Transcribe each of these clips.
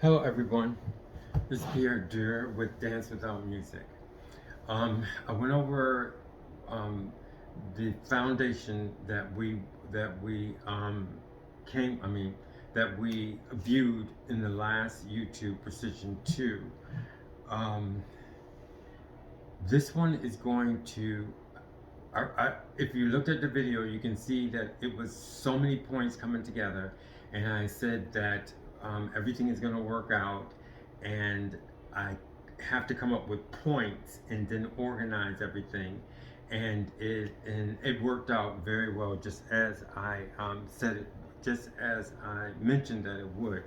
Hello everyone, this is Pierre Dur with Dance Without Music. I went over the foundation that we viewed in the last YouTube Precision-2. Um, this one is going to, if you looked at the video, you can see that it was so many points coming together, and I said that everything is going to work out, and I have to come up with points and then organize everything, and it worked out very well, just as I said it, just as I mentioned that it would.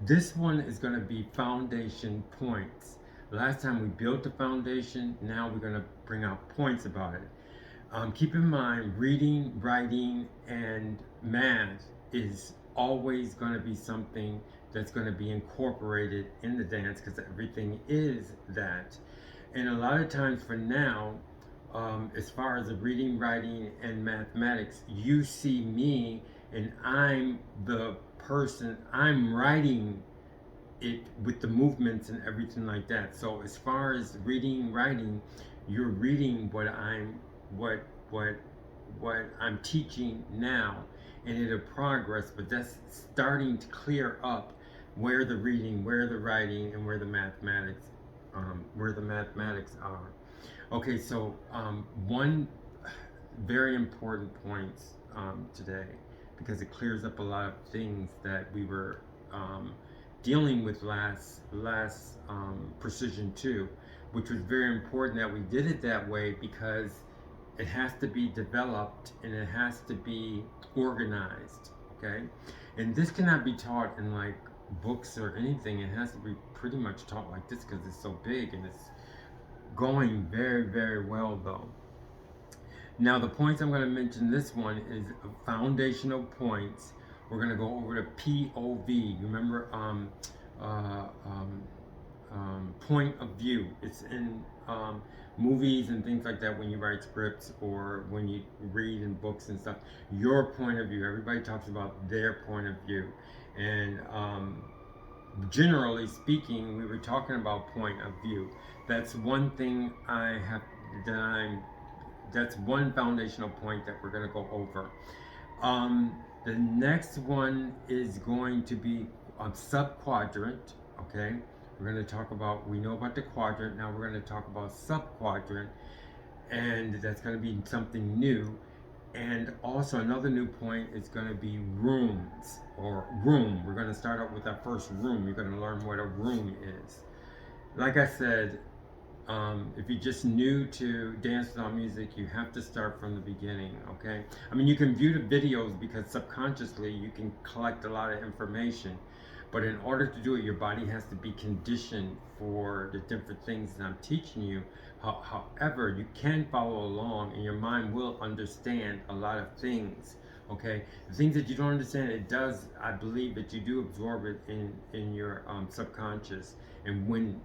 This one is going to be foundation points. Last time we built the foundation, now we're going to bring out points about it. Keep in mind, reading, writing, and math is always going to be something that's going to be incorporated in the dance, because everything is that. And a lot of times for now, as far as the reading, writing, and mathematics, you see me and I'm the person, I'm writing it with the movements and everything like that. So as far as reading, writing, you're reading what I'm teaching now, and it'll progress, but that's starting to clear up where the reading, where the writing, and where the mathematics are. Okay, so one very important point today, because it clears up a lot of things that we were dealing with last Precision-2, which was very important that we did it that way, because it has to be developed and it has to be organized, okay? And this cannot be taught in like books or anything. It has to be pretty much taught like this, because it's so big and it's going very, very well though. Now the points I'm going to mention, this one is foundational points. We're going to go over the POV. Remember, point of view. It's in movies and things like that when you write scripts or when you read in books and stuff. Your point of view. Everybody talks about their point of view. And generally speaking, we were talking about point of view. That's one thing that's one foundational point that we're going to go over. The next one is going to be Sub-Quadrant, okay? We're going to talk about, we know about the quadrant, now we're going to talk about Sub-Quadrant, and that's going to be something new. And also another new point is going to be rooms, or room. We're going to start out with our first room. You're going to learn what a room is. Like I said, if you're just new to Dance Without Music, you have to start from the beginning, okay? I mean, you can view the videos because subconsciously you can collect a lot of information, but in order to do it, your body has to be conditioned for the different things that I'm teaching you. However, you can follow along and your mind will understand a lot of things, okay? The things that you don't understand, I believe that you do absorb it in your subconscious, and when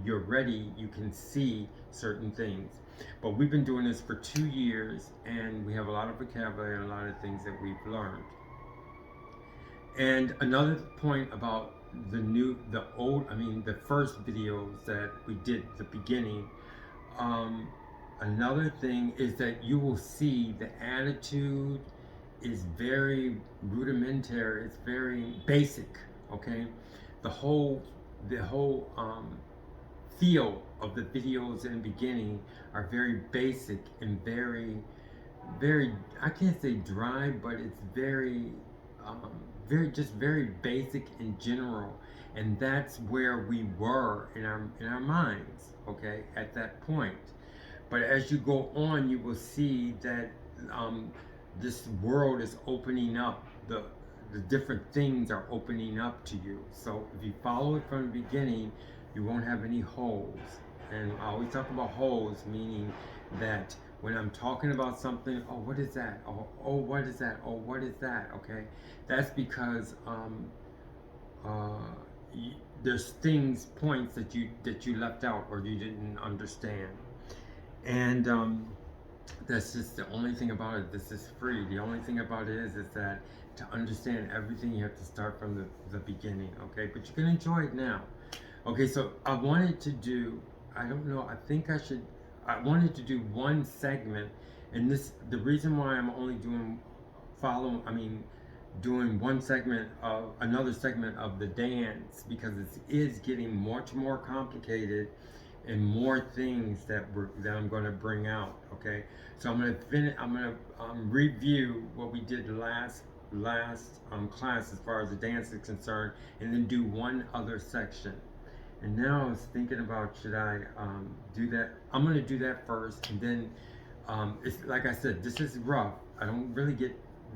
you're ready, you can see certain things. But we've been doing this for 2 years, and we have a lot of vocabulary and a lot of things that we've learned. And another point about the first videos that we did at the beginning, another thing is that you will see the attitude is very rudimentary, it's very basic, okay? The whole feel of the videos in the beginning are very basic and very, I can't say dry, but it's very basic in general. And that's where we were in our minds, okay, at that point. But as you go on, you will see that this world is opening up. The different things are opening up to you. So if you follow it from the beginning, you won't have any holes. And I always talk about holes, meaning that when I'm talking about something, oh, what is that? Oh, what is that? Oh, what is that? Okay, that's because there's points that you left out or you didn't understand, and that's just the only thing about it. This is free. The only thing about it is that To understand everything, you have to start from the beginning, okay? But you can enjoy it now. Okay, so I wanted to do, I don't know, I wanted to do one segment, and the reason why I'm only doing one segment of another segment of the dance, because it is getting much more complicated and more things that I'm going to bring out. Okay, so I'm going to review what we did last class as far as the dance is concerned, and then do one other section. And now I was thinking about, should I do that? I'm going to do that first, and then it's like I said, this is rough. I don't really get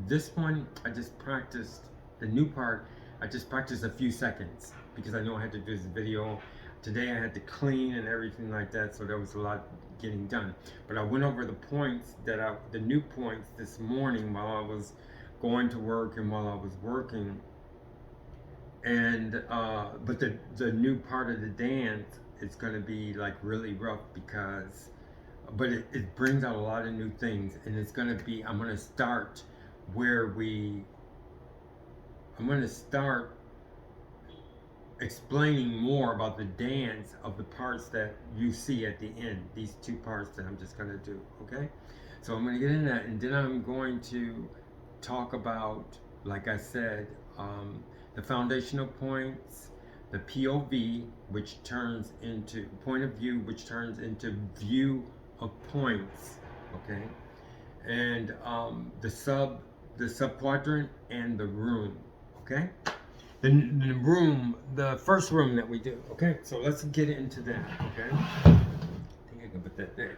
this one. I just practiced the new part. I just practiced a few seconds because I know I had to do this video. Today I had to clean and everything like that, so there was a lot getting done. But I went over the new points this morning while I was going to work and while I was working. And but the new part of the dance is going to be like really rough because, but it brings out a lot of new things, and it's going to be, I'm going to start explaining more about the dance of the parts that you see at the end, these two parts that I'm just going to do. Okay, so I'm going to get in that, and then I'm going to talk about, like I said, the foundational points, the POV, which turns into point of view, which turns into view of points, okay, and the sub-quadrant and the room, okay. The room, the first room that we do, okay. So let's get into that, okay. I think I can put that there.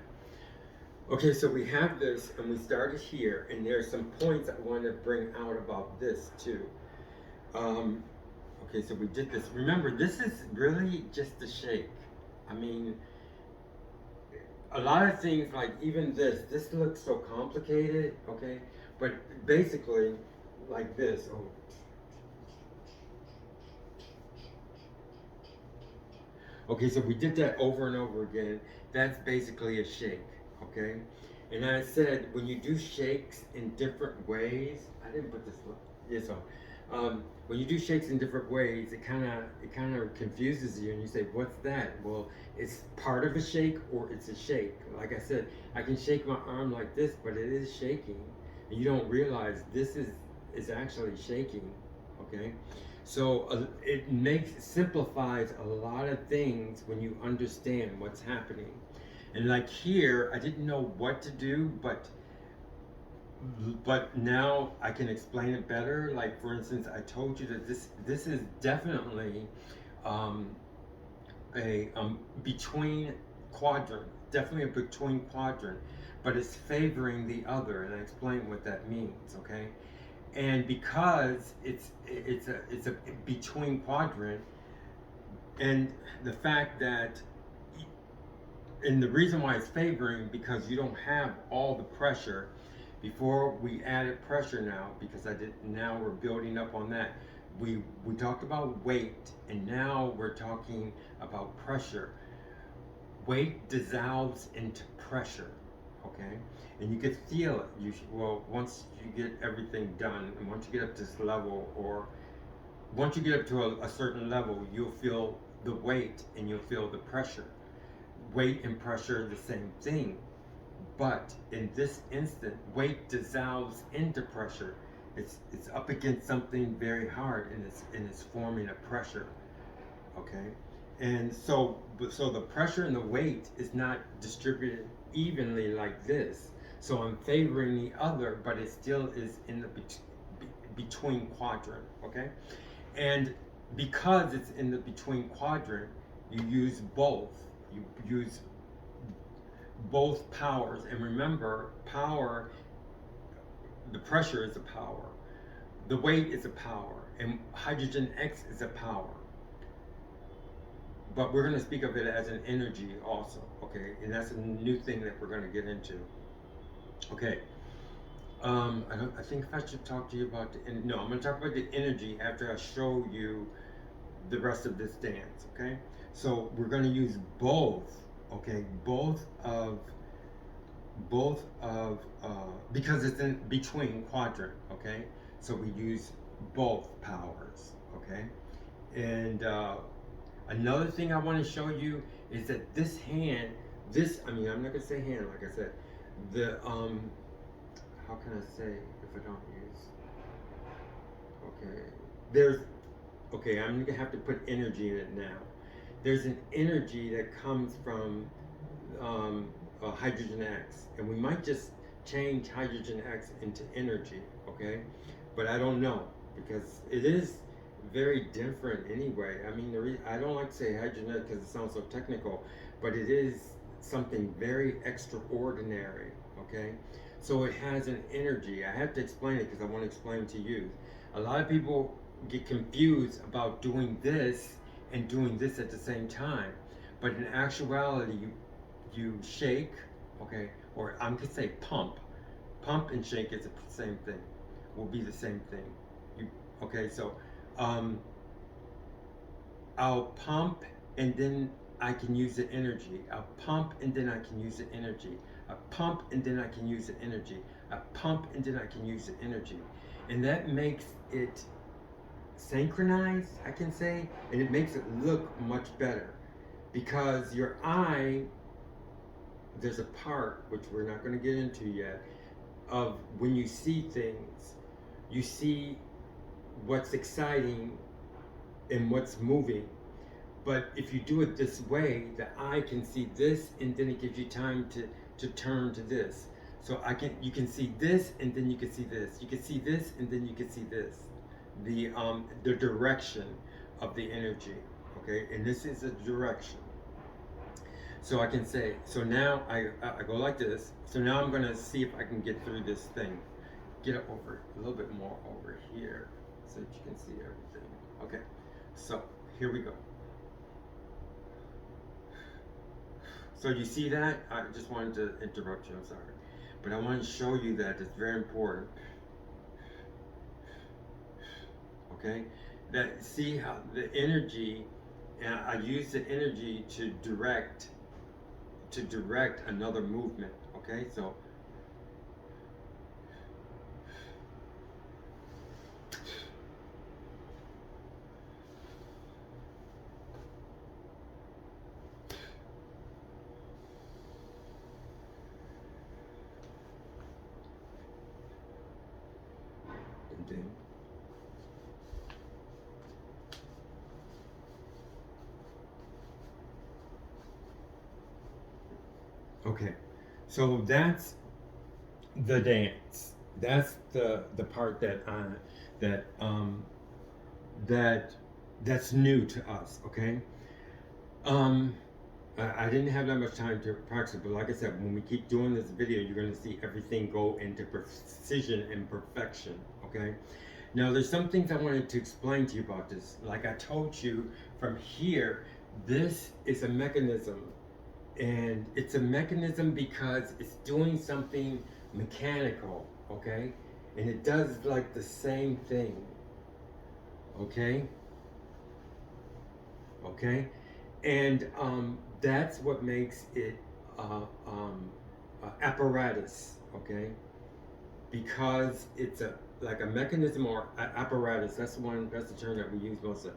Okay, so we have this, and we started here, and there's some points I want to bring out about this too. Okay, so we did this. Remember, this is really just a shake. I mean, a lot of things, like even this looks so complicated, okay? But basically, like this. Oh. Okay, so we did that over and over again. That's basically a shake, okay? And I said, when you do shakes in different ways, I didn't put this on. When you do shakes in different ways, it kind of confuses you, and you say, "What's that?" Well, it's part of a shake, or it's a shake. Like I said, I can shake my arm like this, but it is shaking, and you don't realize this is actually shaking. Okay, so it simplifies a lot of things when you understand what's happening. And like here, I didn't know what to do, but now I can explain it better. Like for instance, I told you that this is definitely a between quadrant, definitely a between quadrant, but it's favoring the other, and I explain what that means. Okay, and because it's a between quadrant, and the fact that, and the reason why it's favoring, because you don't have all the pressure. Before we added pressure now, because now we're building up on that. We talked about weight, and now we're talking about pressure. Weight dissolves into pressure, okay? And you can feel it. Once you get everything done, and once you get up to this level, or once you get up to a certain level, you'll feel the weight and you'll feel the pressure. Weight and pressure are the same thing. But in this instant, weight dissolves into pressure. It's up against something very hard, and it's forming a pressure. Okay, and so the pressure and the weight is not distributed evenly like this. So I'm favoring the other, but it still is in the between quadrant. Okay, and because it's in the between quadrant, you use both. You use both powers, and remember, power, the pressure is a power, the weight is a power, and hydrogen X is a power, but we're going to speak of it as an energy also, okay, and that's a new thing that we're going to get into. Okay, I think if I should talk to you about no, I'm going to talk about the energy after I show you the rest of this dance. Okay, so we're going to use both. Okay, both of because it's in between quadrant. Okay, So we use both powers, okay? And another thing I want to show you is that this hand, I mean, I'm not gonna say hand, like I said, the how can I say if I don't use, okay, there's, okay, I'm gonna have to put energy in it now. There's an energy that comes from hydrogen X, and we might just change hydrogen X into energy, okay? But I don't know, because it is very different anyway. I mean, I don't like to say hydrogen X because it sounds so technical, but it is something very extraordinary, okay? So it has an energy. I have to explain it because I want to explain it to you. A lot of people get confused about doing this and doing this at the same time, but in actuality, you shake, okay, or I'm gonna say pump. Pump and shake is the same thing. Will be the same thing. You okay? So, I'll pump and then I can use the energy. I'll pump and then I can use the energy. I pump and then I can use the energy. I pump and then I can use the energy, and that makes it synchronized, I can say, and it makes it look much better because your eye, there's a part which we're not going to get into yet of when you see things, you see what's exciting and what's moving. But if you do it this way, the eye can see this and then it gives you time to turn to this. So you can see this and then you can see this. You can see this and then you can see this. The direction of the energy, okay? And this is a direction. So I can say, so now I go like this. So now I'm gonna see if I can get through this thing. Get it over, a little bit more over here so that you can see everything. Okay, so here we go. So you see that? I just wanted to interrupt you, I'm sorry. But I want to show you that it's very important. Okay, that see how the energy, I use the energy to direct another movement. Okay, so and then okay, so that's the dance. That's the part that's new to us. Okay, I didn't have that much time to practice, but like I said, when we keep doing this video, you're going to see everything go into precision and perfection. Okay. Now, there's some things I wanted to explain to you about this. Like I told you, from here, this is a mechanism. And it's a mechanism because it's doing something mechanical, okay? And it does like the same thing, okay? Okay? And that's what makes it apparatus, okay? Because it's like a mechanism or apparatus. That's the term that we use most of.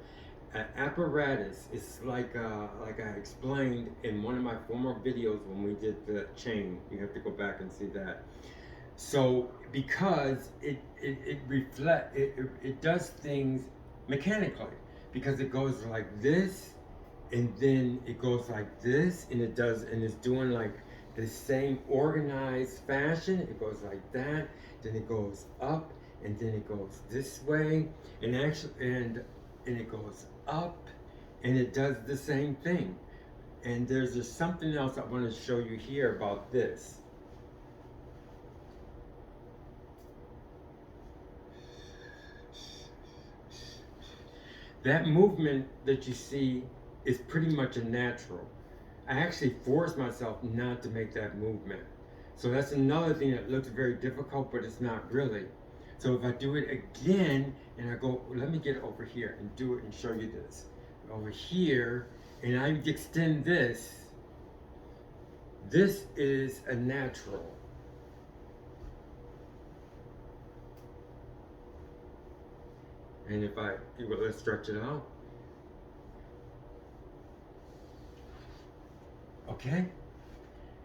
An apparatus is like I explained in one of my former videos when we did the chain. You have to go back and see that. So because it does things mechanically, because it goes like this and then it goes like this and it's doing like the same organized fashion. It goes like that, then it goes up, and then it goes this way, and it goes up, and it does the same thing. And there's just something else I want to show you here about this. That movement that you see is pretty much a natural. I actually forced myself not to make that movement. So that's another thing that looks very difficult, but it's not really. So if I do it again, and I go, let me get over here and do it and show you this. Over here, and I extend this. This is a natural. And if I, let's stretch it out. Okay?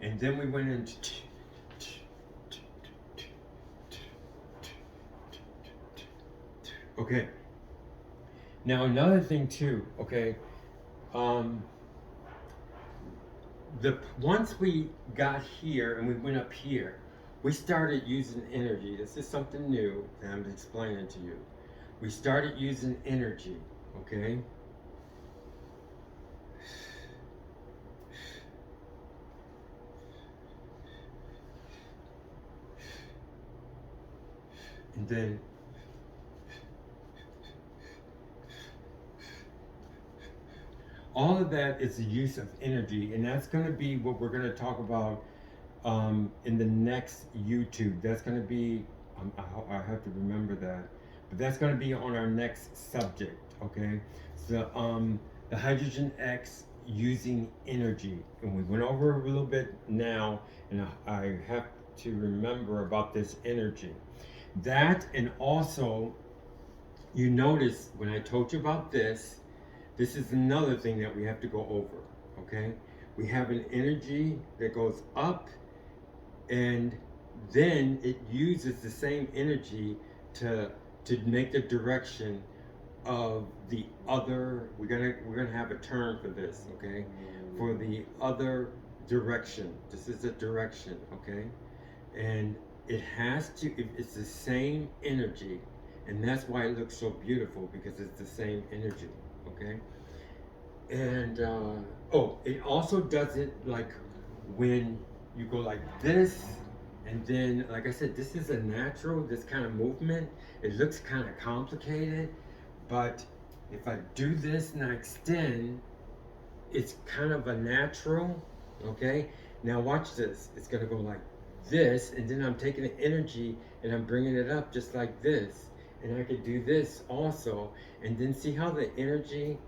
And then we went into okay. Now another thing too, okay, once we got here and we went up here, we started using energy. This is something new that I'm explaining to you. We started using energy, okay? And then all of that is the use of energy, and that's going to be what we're going to talk about in the next YouTube. That's going to be, I have to remember that, but that's going to be on our next subject, okay? So the hydrogen X using energy, and we went over a little bit now, and I have to remember about this energy. That, and also, you notice when I told you about this is another thing that we have to go over, okay? We have an energy that goes up, and then it uses the same energy to make the direction of the other. We're gonna have a term for this, okay? For the other direction. This is a direction, okay? And it has to. It's the same energy, and that's why it looks so beautiful, because it's the same energy, okay? And it also does it like when you go like this, and then, like I said, this is a natural, this kind of movement. It looks kind of complicated, but if I do this and I extend, it's kind of a natural, okay? Now watch this. It's gonna go like this, and then I'm taking the energy and I'm bringing it up just like this, and I could do this also, and then see how the energy,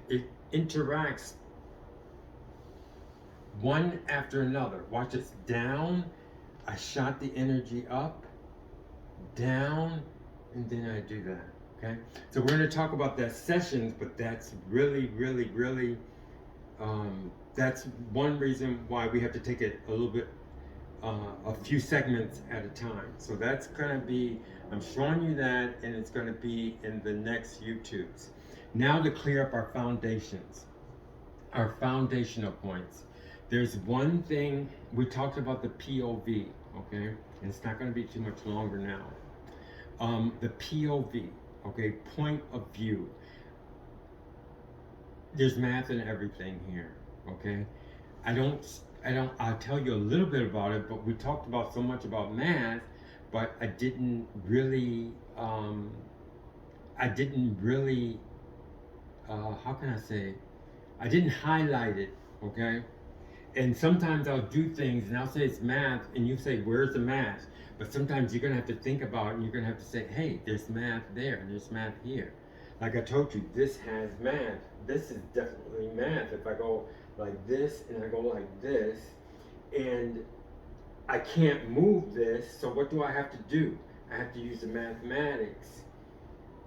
it interacts one after another. Watch this. Down, I shot the energy up, down, and then I do that, okay? So we're going to talk about that sessions, but that's really, really, really, that's one reason why we have to take it a little bit, a few segments at a time. So that's going to be, I'm showing you that, and it's going to be in the next YouTubes. Now to clear up our foundations, our foundational points. There's one thing, we talked about the POV, okay? And it's not going to be too much longer now. The POV, okay, point of view. There's math in everything here, okay? I'll tell you a little bit about it, but we talked about so much about math, but I didn't really, how can I say, I didn't highlight it, okay? And sometimes I'll do things and I'll say it's math, and you say, where's the math? But sometimes you're gonna have to think about it, and you're gonna have to say, hey, there's math there, and there's math here. Like I told you, this has math. This is definitely math. If I go like this and I go like this, and I can't move this, so what do I have to do? I have to use the mathematics,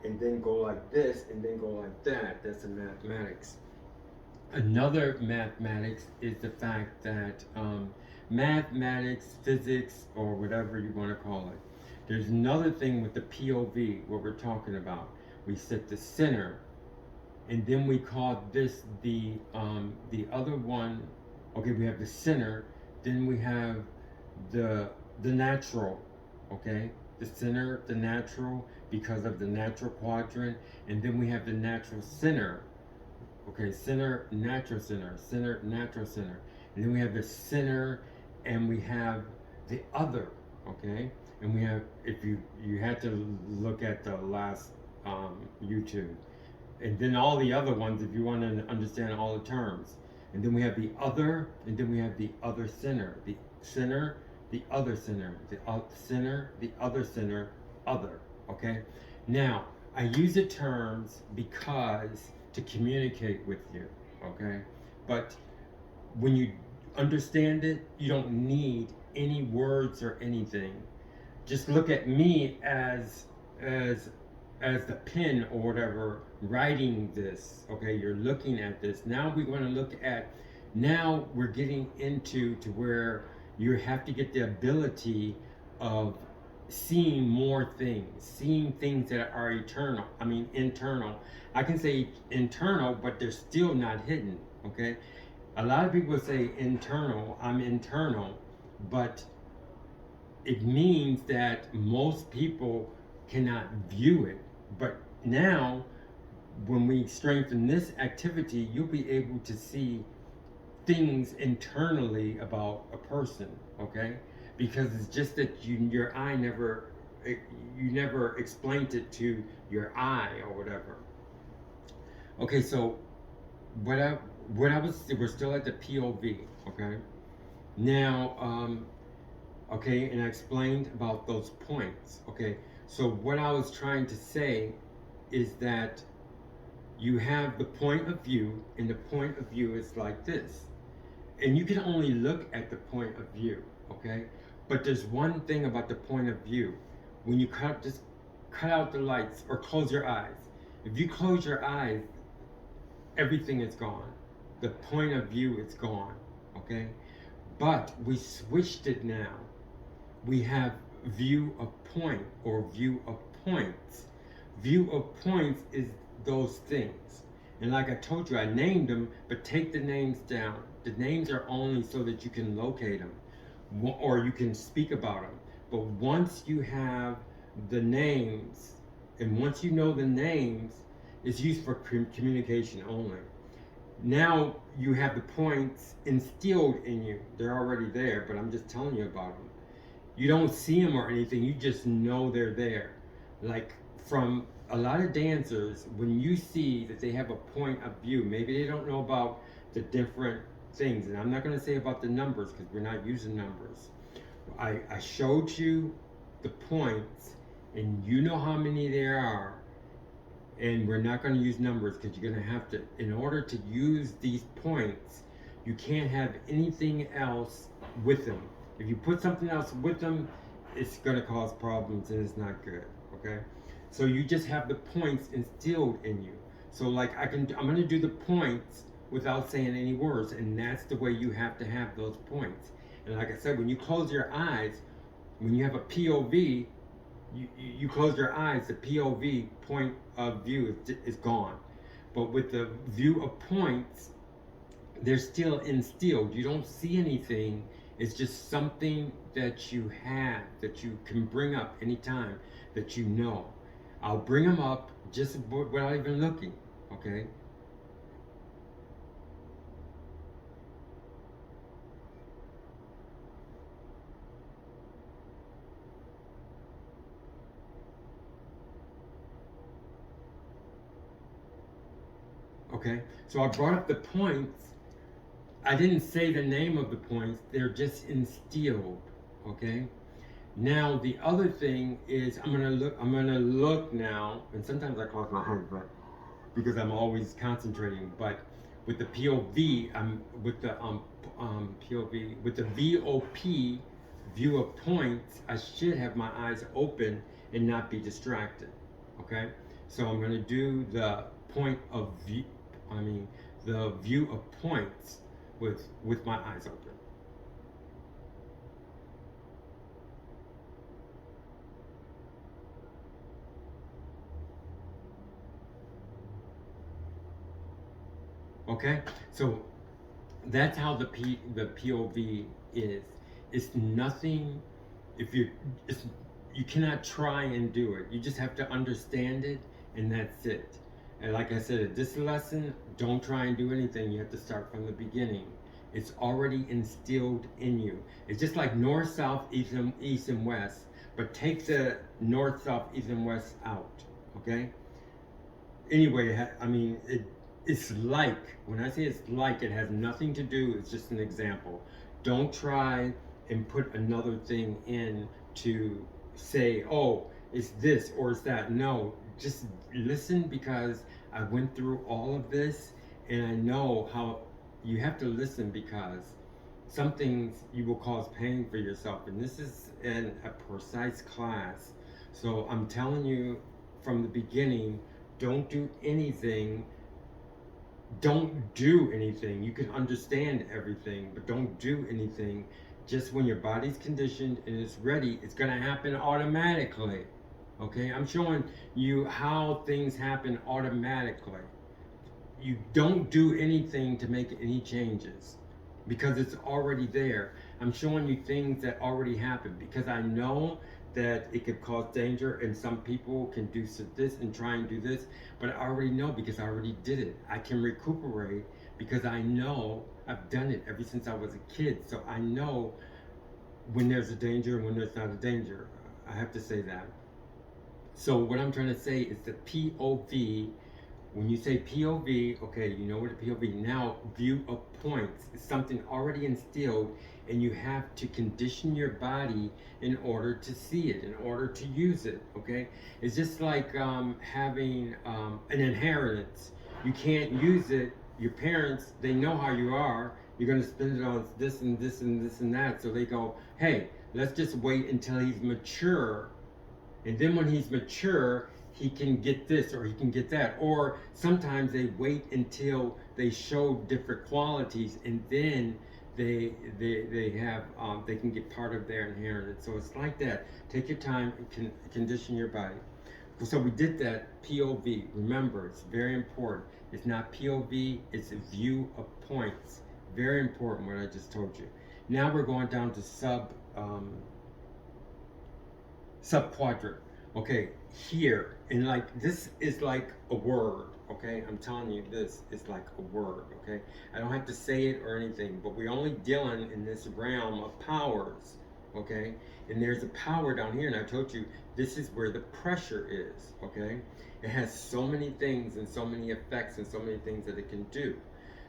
and then go like this, and then go like that. That's the mathematics. Another mathematics is the fact that mathematics, physics, or whatever you want to call it. There's another thing with the POV, what we're talking about. We set the center, and then we call this the other one. Okay, we have the center, then we have the natural, okay? The center, the natural, because of the natural quadrant, and then we have the natural center. Okay, center, natural center, center, natural center. And then we have the center, and we have the other, okay? And we have, if you had to look at the last YouTube. And then all the other ones, if you want to understand all the terms. And then we have the other, and then we have the other center. The center, the other center, the center, the other center, other, okay? Now, I use the terms because to communicate with you, okay? But when you understand it, you don't need any words or anything. Just look at me as as the pen or whatever writing this. Okay, you're looking at this. Now we're going to look at, now we're getting into to where you have to get the ability of seeing more things, seeing things that are eternal. I mean internal. I can say internal, but they're still not hidden. Okay, a lot of people say internal. I'm internal, but it means that most people cannot view it. But now, when we strengthen this activity, you'll be able to see things internally about a person, okay? Because it's just that your eye never, you never explained it to your eye or whatever. Okay, so what I we're still at the POV, okay? Now, okay, and I explained about those points, okay? So what I was trying to say is that you have the point of view, and the point of view is like this. And you can only look at the point of view, okay? But there's one thing about the point of view. When you just cut out the lights or close your eyes. If you close your eyes, everything is gone. The point of view is gone, okay? But we switched it now. We have view of point or view of points. View of points is those things. And like I told you, I named them, but take the names down. The names are only so that you can locate them or you can speak about them. But once you have the names, and once you know the names, it's used for communication only. Now you have the points instilled in you. They're already there, but I'm just telling you about them. You don't see them or anything, you just know they're there. Like from a lot of dancers, when you see that they have a point of view, maybe they don't know about the different things, and I'm not going to say about the numbers because we're not using numbers. I showed you the points, and you know how many there are, and we're not going to use numbers because you're going to have to, in order to use these points, you can't have anything else with them. If you put something else with them, it's going to cause problems and it's not good, okay? So you just have the points instilled in you. So like I'm going to do the points without saying any words, and that's the way you have to have those points. And like I said, when you close your eyes, when you have a POV, you close your eyes, the POV, point of view, is gone. But with the view of points, they're still instilled. You don't see anything. It's just something that you have, that you can bring up anytime that you know. I'll bring them up just without even looking, okay? Okay, so I brought up the points. I didn't say the name of the points, they're just instilled, okay? Now the other thing is I'm gonna look now, and sometimes I close my eyes, but because I'm always concentrating, but with the POV, I'm with the POV, with the VOP, view of points, I should have my eyes open and not be distracted, okay? So I'm gonna do the point of view, the view of points with my eyes open. Okay, so that's how the POV is. It's nothing. If you cannot try and do it. You just have to understand it, and that's it. And like I said, at this lesson, don't try and do anything. You have to start from the beginning. It's already instilled in you. It's just like north, south, east, and west. But take the north, south, east, and west out. Okay. Anyway, it's like, when I say it's like, it has nothing to do, it's just an example. Don't try and put another thing in to say, oh, it's this or it's that. No, just listen, because I went through all of this and I know how you have to listen, because some things you will cause pain for yourself. And this is a precise class. So I'm telling you from the beginning, don't do anything. Don't do anything. You can understand everything, but don't do anything. Just when your body's conditioned and it's ready, it's going to happen automatically. Okay, I'm showing you how things happen automatically. You don't do anything to make any changes because it's already there. I'm showing you things that already happened because I know that it could cause danger and some people can do this and try and do this, but I already know because I already did it. I can recuperate because I know I've done it ever since I was a kid. So I know when there's a danger and when there's not a danger. I have to say that. So what I'm trying to say is the POV. When you say POV, okay, you know what a POV. Now, view of points is something already instilled, and you have to condition your body in order to see it, in order to use it, okay? It's just like having an inheritance. You can't use it. Your parents, they know how you are. You're going to spend it on this and this and this and that. So they go, hey, let's just wait until he's mature. And then when he's mature, he can get this or he can get that. Or sometimes they wait until they show different qualities, and then they have they can get part of their inheritance. So it's like that. Take your time and condition your body. So we did that POV. Remember, it's very important. It's not POV, it's a view of points. Very important what I just told you. Now we're going down to sub-quadrant. Okay, here, and like this is like a word, okay? I'm telling you, this is like a word, okay? I don't have to say it or anything, but we're only dealing in this realm of powers, okay? And there's a power down here, and I told you this is where the pressure is, okay? It has so many things and so many effects and so many things that it can do.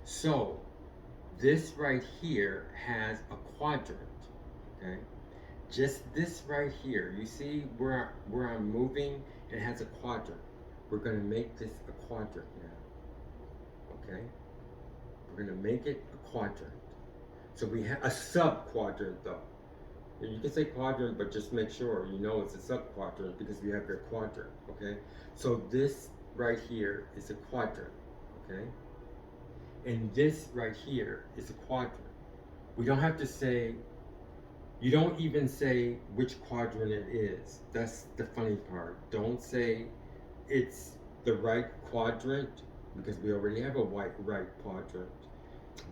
So this right here has a quadrant, okay? Just this right here, you see where I'm moving, it has a quadrant. We're going to make this a quadrant now, okay? We're going to make it a quadrant. So we have a sub-quadrant though. You can say quadrant, but just make sure you know it's a sub-quadrant because we have your quadrant, okay? So this right here is a quadrant, okay? And this right here is a quadrant. We don't have to say, you don't even say which quadrant it is. That's the funny part. Don't say it's the right quadrant because we already have a right quadrant.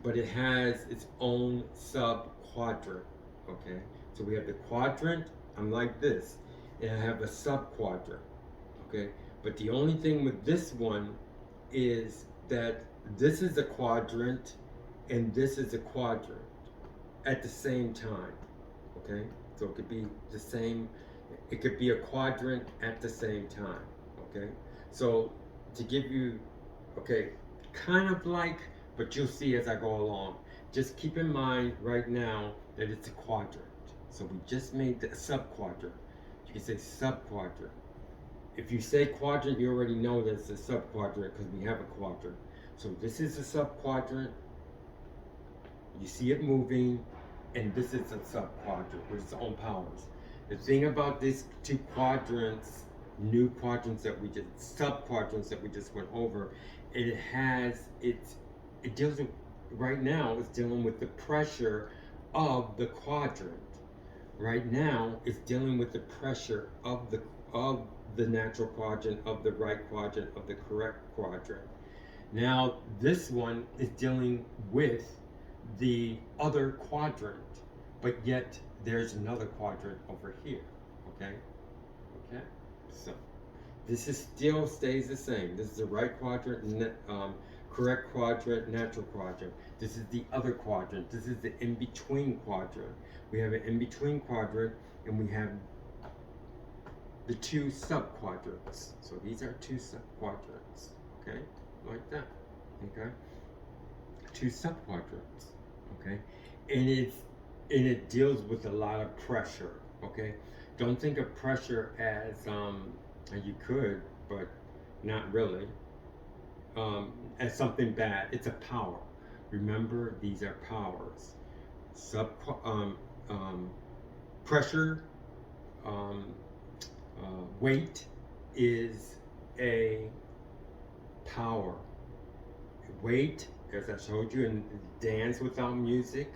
But it has its own sub-quadrant, okay? So we have the quadrant, I'm like this, and I have a sub-quadrant, okay? But the only thing with this one is that this is a quadrant and this is a quadrant at the same time. Okay, so it could be the same, it could be a quadrant at the same time, okay? So to give you, okay, kind of like, but you'll see as I go along. Just keep in mind right now that it's a quadrant. So we just made the sub-quadrant. You can say sub-quadrant. If you say quadrant, you already know that it's a sub-quadrant because we have a quadrant. So this is a sub-quadrant. You see it moving. And this is a sub-quadrant with its own powers. The thing about these two quadrants, new quadrants that we just, sub-quadrants that we just went over, it deals with, right now, it's dealing with the pressure of the quadrant. Right now, it's dealing with the pressure of the natural quadrant, of the right quadrant, of the correct quadrant. Now, this one is dealing with the other quadrant, but yet there's another quadrant over here, okay? Okay, so this is still stays the same. This is the right quadrant, correct quadrant, natural quadrant. This is the other quadrant. This is the in-between quadrant. We have an in-between quadrant, and we have the two sub-quadrants. So these are two sub-quadrants, okay? Like that, okay? Two sub-quadrants. Okay, and it deals with a lot of pressure. Okay, don't think of pressure as you could, but not really, as something bad. It's a power. Remember, these are powers. Pressure, weight, is a power. Weight, as I showed you in Dance Without Music.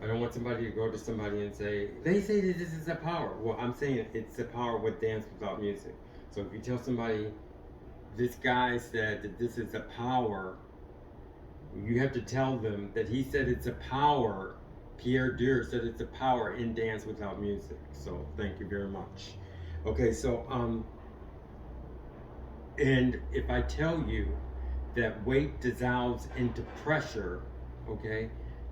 I don't want somebody to go to somebody and say, they say that this is a power. Well, I'm saying it's a power with Dance Without Music. So if you tell somebody, this guy said that this is a power, you have to tell them that he said it's a power. Pierre Dieu said it's a power in Dance Without Music. So thank you very much. Okay, so and if I tell you that weight dissolves into pressure, okay,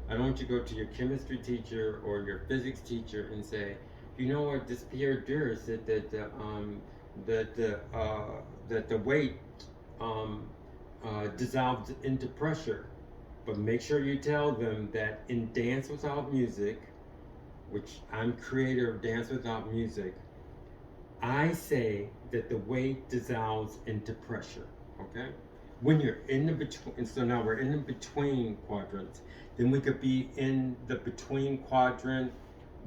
I don't want you to go to your chemistry teacher or your physics teacher and say, you know what, this Pierre Dieu said that the weight dissolves into pressure. But make sure you tell them that in Dance Without Music, which I'm creator of Dance Without Music, I say that the weight dissolves into pressure, okay? When you're in the between, so now we're in the between quadrants, then we could be in the between quadrant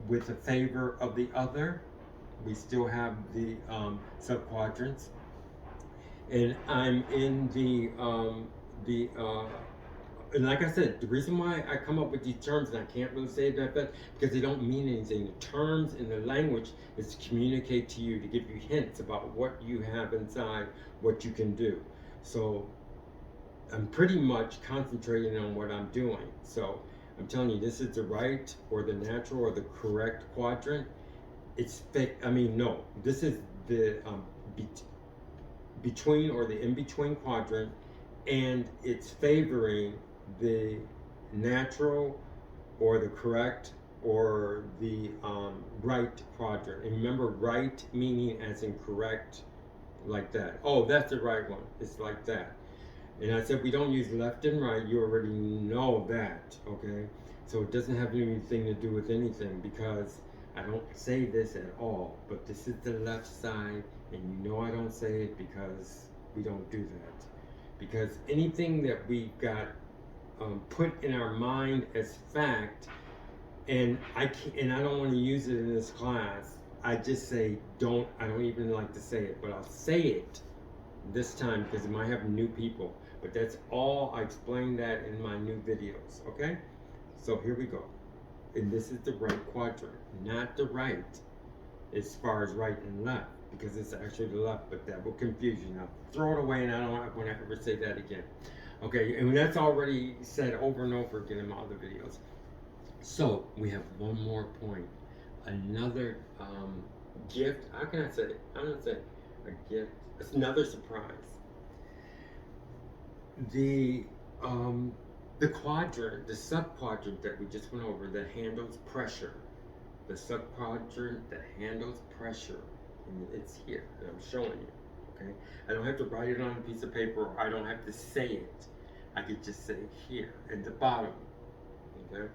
with a favor of the other. We still have the sub-quadrants. And I'm in and like I said, the reason why I come up with these terms, and I can't really say that, because they don't mean anything. The terms in the language is to communicate to you, to give you hints about what you have inside, what you can do. So I'm pretty much concentrating on what I'm doing. So I'm telling you, this is the right or the natural or the correct quadrant. It's fake. I mean, no, this is the between or the in-between quadrant, and it's favoring the natural or the correct or the right quadrant. And remember, right meaning as in correct, like that. Oh, that's the right one. It's like that. And I said we don't use left and right. You already know that, okay? So it doesn't have anything to do with anything, because I don't say this at all. But this is the left side, and you know I don't say it because we don't do that. Because anything that we got put in our mind as fact, and I don't want to use it in this class. I just say don't. I don't even like to say it, but I'll say it this time because it might have new people. But that's all. I explained that in my new videos. Okay, so here we go. And this is the right quadrant, not the right as far as right and left, because it's actually the left, but that will confuse you. Now throw it away, and I don't want to ever say that again. Okay, and that's already said over and over again in my other videos. So we have one more point, another gift. How can I say it? I'm gonna say a gift. It's another surprise. The quadrant, the sub-quadrant that we just went over, that handles pressure. The sub-quadrant that handles pressure, and it's here, and I'm showing you, okay? I don't have to write it on a piece of paper, or I don't have to say it. I could just say here, at the bottom, okay?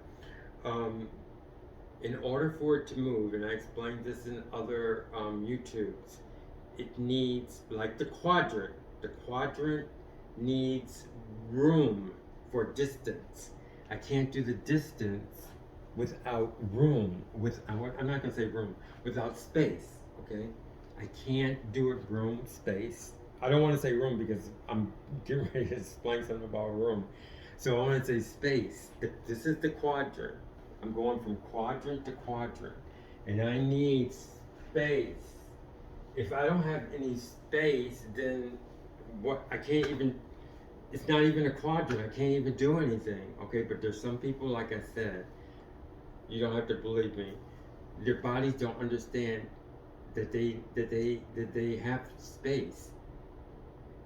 In order for it to move, and I explained this in other YouTubes, it needs, like the quadrant needs room for distance. I can't do the distance without room, I'm not going to say room, without space, okay? I can't do it room, space. I don't want to say room because I'm getting ready to explain something about room. So I want to say space. This is the quadrant. I'm going from quadrant to quadrant, and I need space. If I don't have any space, then I can't even, it's not even a quadrant. I can't even do anything, okay? But there's some people, like I said, you don't have to believe me, their bodies don't understand that they have space.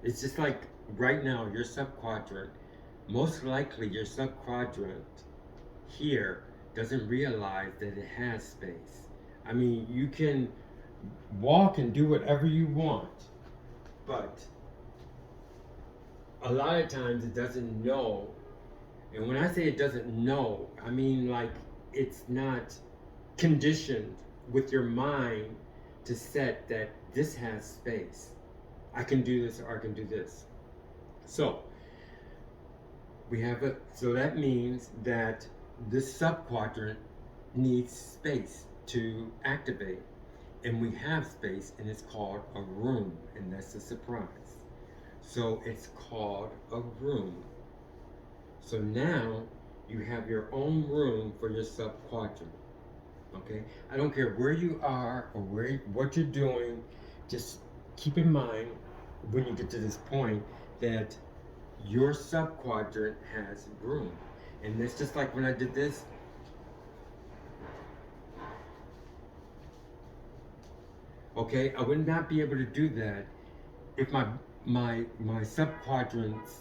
It's just like right now, your sub-quadrant, most likely your sub-quadrant here doesn't realize that it has space. I mean, you can walk and do whatever you want, but a lot of times it doesn't know. And when I say it doesn't know, I mean like it's not conditioned with your mind to set that this has space. I can do this, or I can do this. So we have so that means that this sub-quadrant needs space to activate. and we have space, and it's called a room, and that's a surprise. So it's called a room. So now you have your own room for your sub-quadrant. Okay, I don't care where you are or what you're doing, just keep in mind when you get to this point that your sub-quadrant has room. And it's just like when I did this. Okay, I would not be able to do that if my sub-quadrants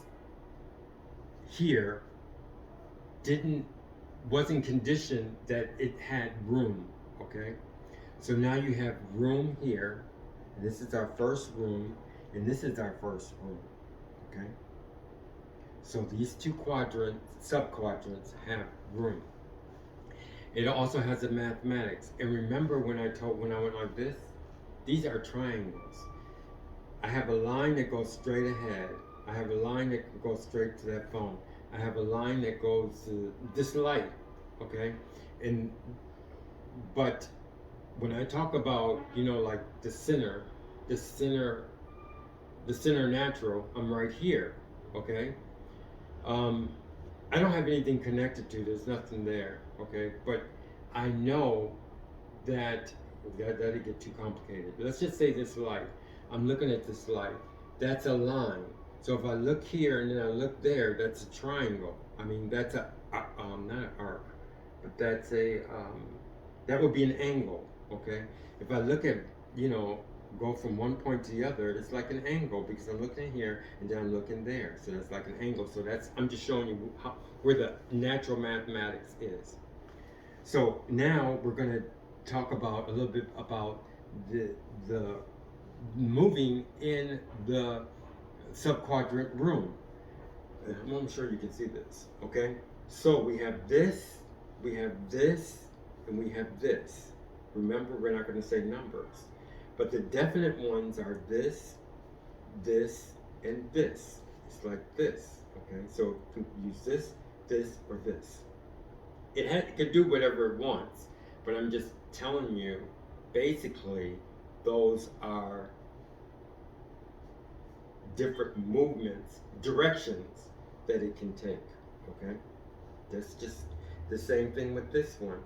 here wasn't conditioned that it had room. Okay, so now you have room here, and this is our first room, and this is our first room. Okay, so these two sub-quadrants have room. It also has the mathematics. And remember when I went like this, these are triangles. I have a line that goes straight ahead. I have a line that goes straight to that phone. I have a line that goes to this light, okay? But when I talk about, like the center natural, I'm right here, okay? I don't have anything connected to, there's nothing there, okay? But I know that'd get too complicated. Let's just say this light. I'm looking at this light. That's a line. So if I look here and then I look there, that's a triangle. I mean, that's not an arc, but that's that would be an angle, okay? If I look at, go from one point to the other, it's like an angle because I'm looking here and then I'm looking there. So that's like an angle. So I'm just showing you where the natural mathematics is. So now we're going to talk about a little bit about the moving in the sub-quadrant room. I'm sure you can see this, okay? So we have this, and we have this. Remember, we're not going to say numbers, but the definite ones are this, and this. It's like this, okay? So you can use this, or this. It can do whatever it wants, but I'm just telling you, basically, those are different movements, directions that it can take, okay? That's just the same thing with this one.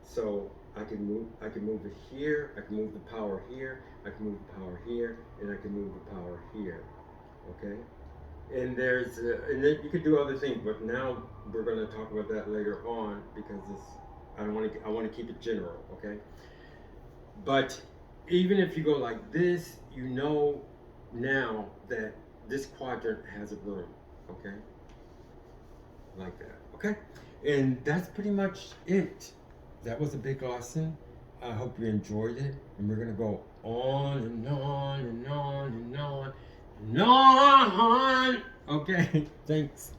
So I can move it here, I can move the power here, I can move the power here, and I can move the power here, okay? And and then you could do other things, but now we're going to talk about that later on because I want to keep it general, okay? But even if you go like this, you know now that this quadrant has a room, okay? Like that, okay? And that's pretty much it. That was a big lesson. I hope you enjoyed it. And we're going to go on and on and on and on and on. Okay, thanks.